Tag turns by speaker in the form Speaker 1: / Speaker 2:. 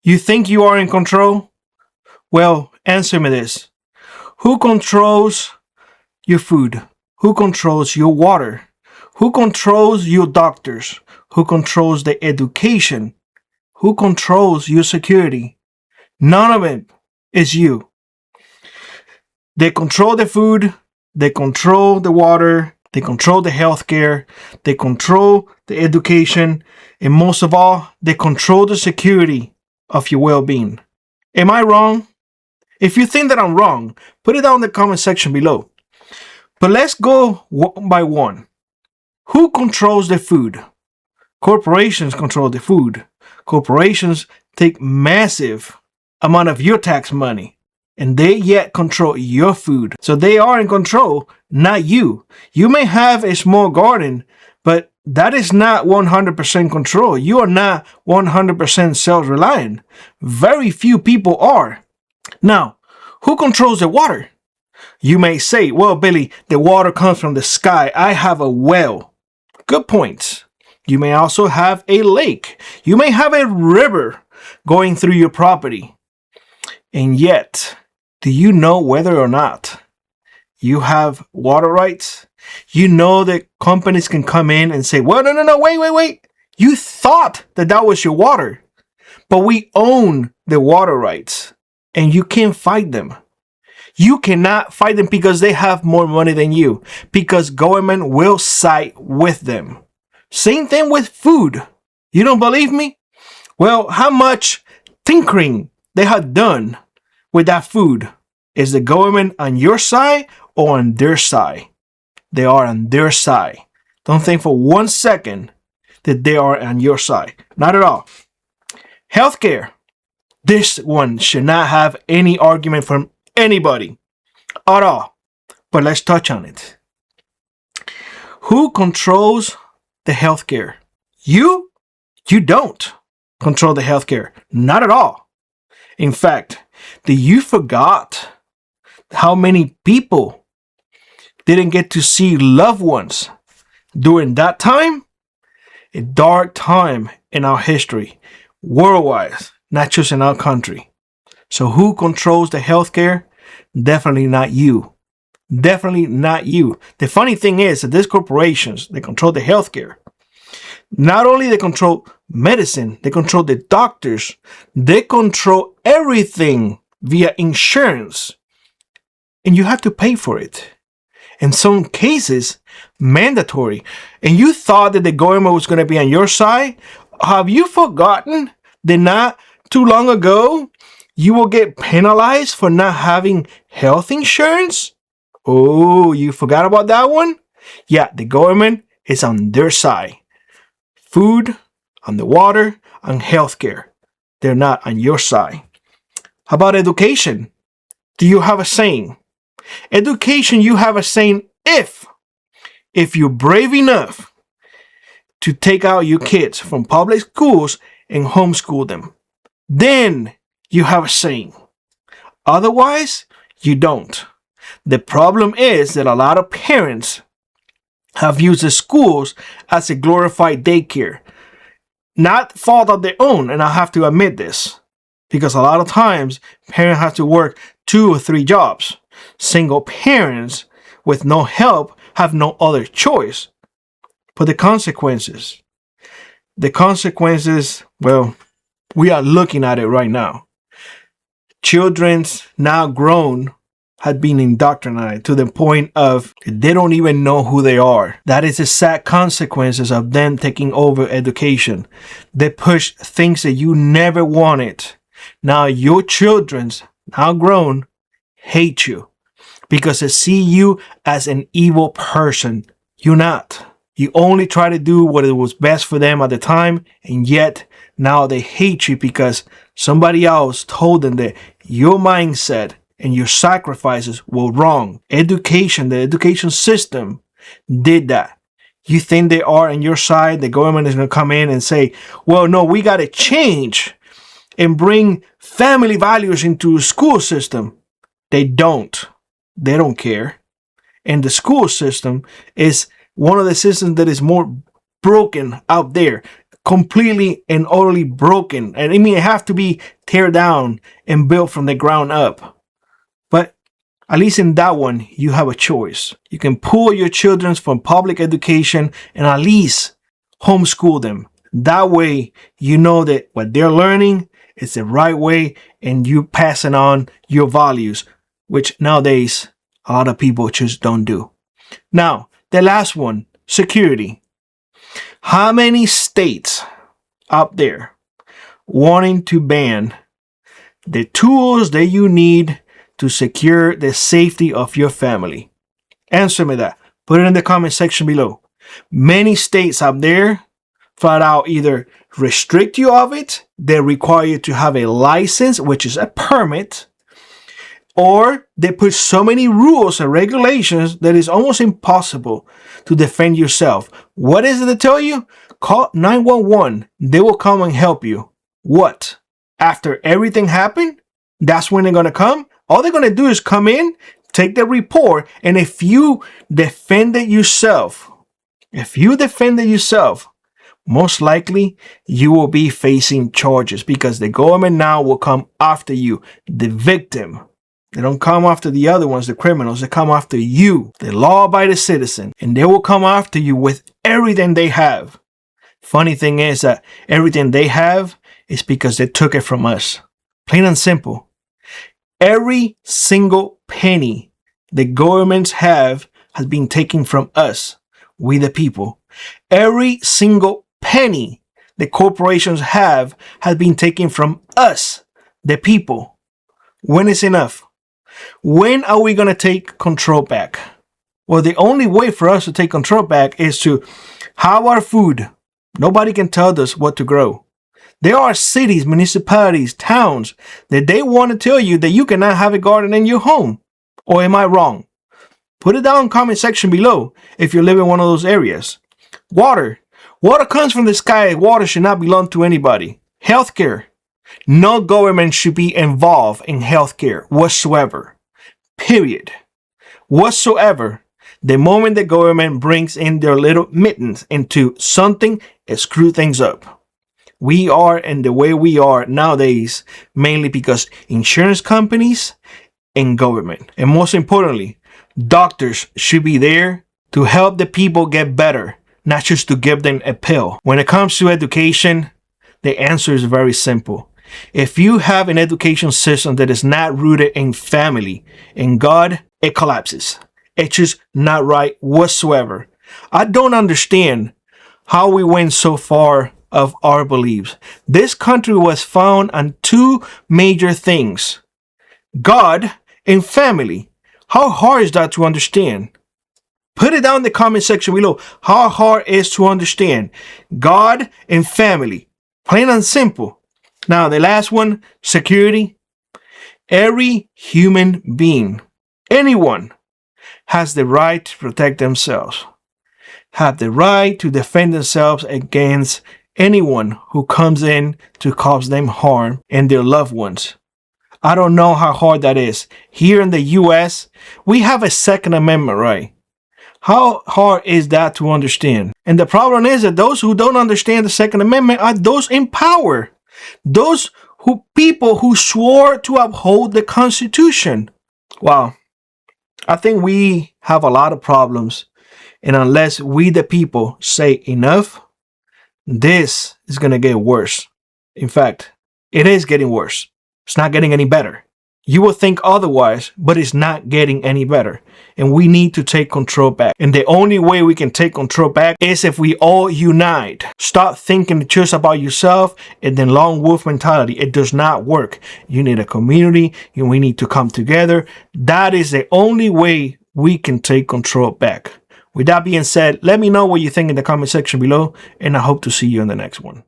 Speaker 1: You think you are in control? Well, answer me this. Who controls your food? Who controls your water? Who controls your doctors? Who controls the education? Who controls your security? None of it is you. They control the food, they control the water, they control the healthcare, they control the education, and most of all, they control the security of your well-being. Am I wrong? If you think that I'm wrong, put it down in the comment section below. But let's go one by one. Who controls the food? Corporations control the food. Corporations take massive amount of your tax money, and they yet control your food. So they are in control, not you. You may have a small garden, but that is not 100% control. You are not 100% self-reliant. Very few people are. Now, who controls the water? You may say, well, Billy, the water comes from the sky. I have a well. Good points. You may also have a lake. You may have a river going through your property. And yet, do you know whether or not you have water rights? You know that companies can come in and say, well, no, wait. You thought that that was your water, but we own the water rights and you can't fight them. You cannot fight them because they have more money than you, because government will side with them. Same thing with food. You don't believe me? Well, how much tinkering they have done with that food? Is the government on your side or on their side? They are on their side. Don't think for 1 second that they are on your side. Not at all. Healthcare. This one should not have any argument from anybody at all. But let's touch on it. Who controls the healthcare? You? You don't control the healthcare. Not at all. In fact, you forgot how many people didn't get to see loved ones during that time? A dark time in our history, worldwide, not just in our country. So who controls the healthcare? Definitely not you. Definitely not you. The funny thing is that these corporations, they control the healthcare. Not only they control medicine, they control the doctors, they control everything via insurance. And you have to pay for it. In some cases, mandatory. And you thought that the government was going to be on your side? Have you forgotten that not too long ago, you will get penalized for not having health insurance? Oh, you forgot about that one? Yeah, the government is on their side. Food, on the water, on healthcare. They're not on your side. How about education? Do you have a saying? Education, you have a saying if you're brave enough to take out your kids from public schools and homeschool them, then you have a saying. Otherwise, you don't. The problem is that a lot of parents have used the schools as a glorified daycare. Not fault of their own, and I have to admit this, because a lot of times parents have to work 2 or 3 jobs. Single parents with no help have no other choice. But the consequences, well, we are looking at it right now. Children's now grown had been indoctrinated to the point of they don't even know who they are. That is the sad consequences of them taking over education. They push things that you never wanted. Now your children's now grown hate you because they see you as an evil person. You're not. You only try to do what it was best for them at the time, and yet now they hate you because somebody else told them that your mindset and your sacrifices were wrong. Education, the education system did that. You think they are on your side? The government is going to come in and say, well, no, we got to change and bring family values into the school system. They don't. They don't care. And the school system is one of the systems that is more broken out there. completely and utterly broken. And I mean, it have to be tear down and built from the ground up. But at least in that one, you have a choice. You can pull your children from public education and at least homeschool them. That way, you know that what they're learning is the right way and you passing on your values, which nowadays a lot of people just don't do. Now, the last one, security. How many states out there wanting to ban the tools that you need to secure the safety of your family? Answer me that. Put it in the comment section below. Many states out there flat out either restrict you of it, they require you to have a license, which is a permit, or they put so many rules and regulations that it's almost impossible to defend yourself. What is it they tell you? Call 911. They will come and help you. What? After everything happened? That's when they're going to come? All they're going to do is come in, take the report, and if you defended yourself, most likely you will be facing charges because the government now will come after you, the victim. They don't come after the other ones, the criminals. They come after you, the law-abiding citizen, and they will come after you with everything they have. Funny thing is that everything they have is because they took it from us. Plain and simple. Every single penny the governments have has been taken from us, we the people. Every single penny the corporations have has been taken from us, the people. When is enough? When are we going to take control back? Well, the only way for us to take control back is to have our food. Nobody can tell us what to grow. There are cities, municipalities, towns that they want to tell you that you cannot have a garden in your home. Or am I wrong? Put it down in the comment section below if you live in one of those areas. Water. Water comes from the sky. Water should not belong to anybody. Healthcare. No government should be involved in healthcare whatsoever. Period. Whatsoever. The moment the government brings in their little mittens into something, it screws things up. We are in the way we are nowadays, mainly because insurance companies and government. And most importantly, doctors should be there to help the people get better, not just to give them a pill. When it comes to education, the answer is very simple. If you have an education system that is not rooted in family, in God, it collapses. It's just not right whatsoever. I don't understand how we went so far of our beliefs. This country was found on two major things: God and family. How hard is that to understand? Put it down in the comment section below. How hard it is to understand God and family. Plain and simple. Now, the last one, security. Every human being, anyone, has the right to protect themselves, have the right to defend themselves against anyone who comes in to cause them harm and their loved ones. I don't know how hard that is. Here in the U.S., we have a Second Amendment right. How hard is that to understand? And the problem is that those who don't understand the Second Amendment are those in power. Those people who swore to uphold the Constitution. Wow. I think we have a lot of problems. And unless we the people say enough, this is going to get worse. In fact, it is getting worse. It's not getting any better. You will think otherwise, but it's not getting any better. And we need to take control back. And the only way we can take control back is if we all unite. Stop thinking just about yourself and then lone wolf mentality. It does not work. You need a community and we need to come together. That is the only way we can take control back. With that being said, let me know what you think in the comment section below, and I hope to see you in the next one.